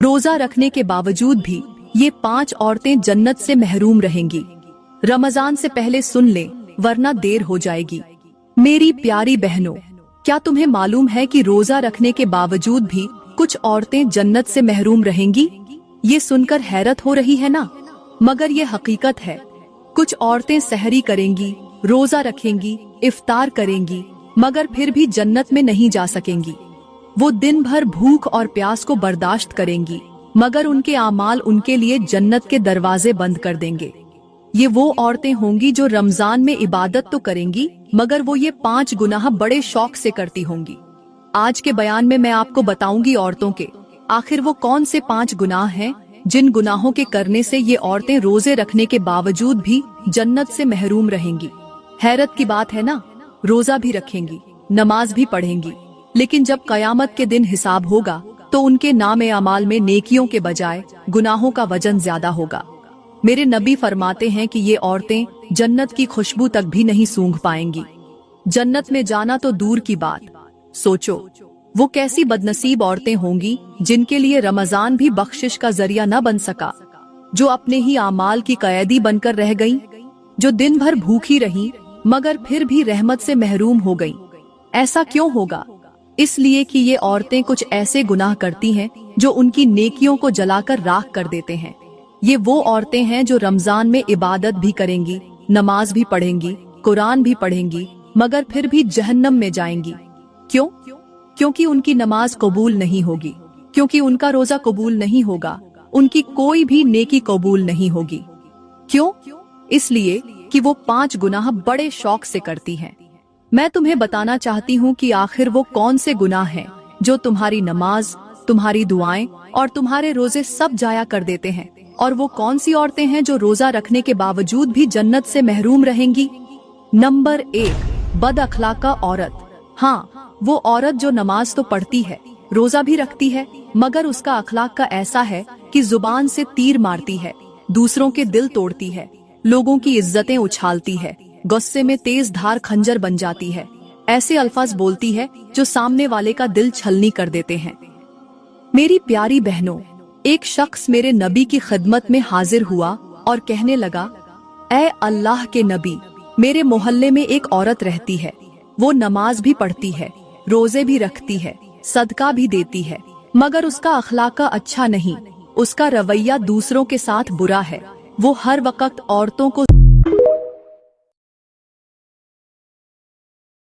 रोजा रखने के बावजूद भी ये 5 औरतें जन्नत से महरूम रहेंगी। रमजान से पहले सुन लें, वरना देर हो जाएगी। मेरी प्यारी बहनों, क्या तुम्हें मालूम है कि रोजा रखने के बावजूद भी कुछ औरतें जन्नत से महरूम रहेंगी? ये सुनकर हैरत हो रही है ना, मगर ये हकीकत है। कुछ औरतें सहरी करेंगी, रोजा रखेंगी, इफ्तार करेंगी, मगर फिर भी जन्नत में नहीं जा सकेंगी। वो दिन भर भूख और प्यास को बर्दाश्त करेंगी, मगर उनके आमाल उनके लिए जन्नत के दरवाजे बंद कर देंगे। ये वो औरतें होंगी जो रमजान में इबादत तो करेंगी, मगर वो ये 5 गुनाह बड़े शौक से करती होंगी। आज के बयान में मैं आपको बताऊंगी औरतों के आखिर वो कौन से 5 गुनाह हैं जिन गुनाहों के करने से ये औरतें रोजे रखने के बावजूद भी जन्नत से महरूम रहेंगी। हैरत की बात है ना, रोजा भी रखेंगी, नमाज भी पढ़ेंगी, लेकिन जब कयामत के दिन हिसाब होगा तो उनके नामे अमाल में नेकियों के बजाय गुनाहों का वजन ज्यादा होगा। मेरे नबी फरमाते हैं कि ये औरतें जन्नत की खुशबू तक भी नहीं सूंघ पाएंगी। जन्नत में जाना तो दूर की बात, सोचो वो कैसी बदनसीब औरतें होंगी जिनके लिए रमजान भी बख्शिश का जरिया न बन सका, जो अपने ही आमाल की कैदी बनकर रह गईं, जो दिन भर भूखी रहीं मगर फिर भी रहमत से महरूम हो गईं। ऐसा क्यों होगा? इसलिए कि ये औरतें कुछ ऐसे गुनाह करती हैं जो उनकी नेकियों को जलाकर राख कर देते हैं। ये वो औरतें हैं जो रमजान में इबादत भी करेंगी, नमाज भी पढ़ेंगी, कुरान भी पढ़ेंगी, मगर फिर भी जहन्नम में जाएंगी। क्यों? क्योंकि उनकी नमाज कबूल नहीं होगी, क्योंकि उनका रोजा कबूल नहीं होगा, उनकी कोई भी नेकी कबूल नहीं होगी। क्यों? इसलिए कि वो 5 गुनाह बड़े शौक से करती हैं। मैं तुम्हें बताना चाहती हूँ कि आखिर वो कौन से गुनाह हैं जो तुम्हारी नमाज, तुम्हारी दुआएं और तुम्हारे रोजे सब जाया कर देते हैं, और वो कौन सी औरतें हैं जो रोजा रखने के बावजूद भी जन्नत से महरूम रहेंगी। नंबर 1, बद अखलाका औरत। हाँ, वो औरत जो नमाज तो पढ़ती है, रोजा भी रखती है, मगर उसका अखलाक का ऐसा है कि जुबान से तीर मारती है, दूसरों के दिल तोड़ती है, लोगों की इज्जतें उछालती है, गुस्से में तेज धार खंजर बन जाती है, ऐसे अल्फाज बोलती है जो सामने वाले का दिल छलनी कर देते हैं। मेरी प्यारी बहनों, एक शख्स मेरे नबी की खिदमत में हाजिर हुआ और कहने लगा, ऐ अल्लाह के नबी, मेरे मोहल्ले में एक औरत रहती है, वो नमाज भी पढ़ती है, रोजे भी रखती है, सदका भी देती है, मगर उसका अखलाका अच्छा नहीं, उसका रवैया दूसरों के साथ बुरा है, वो हर वक्त औरतों को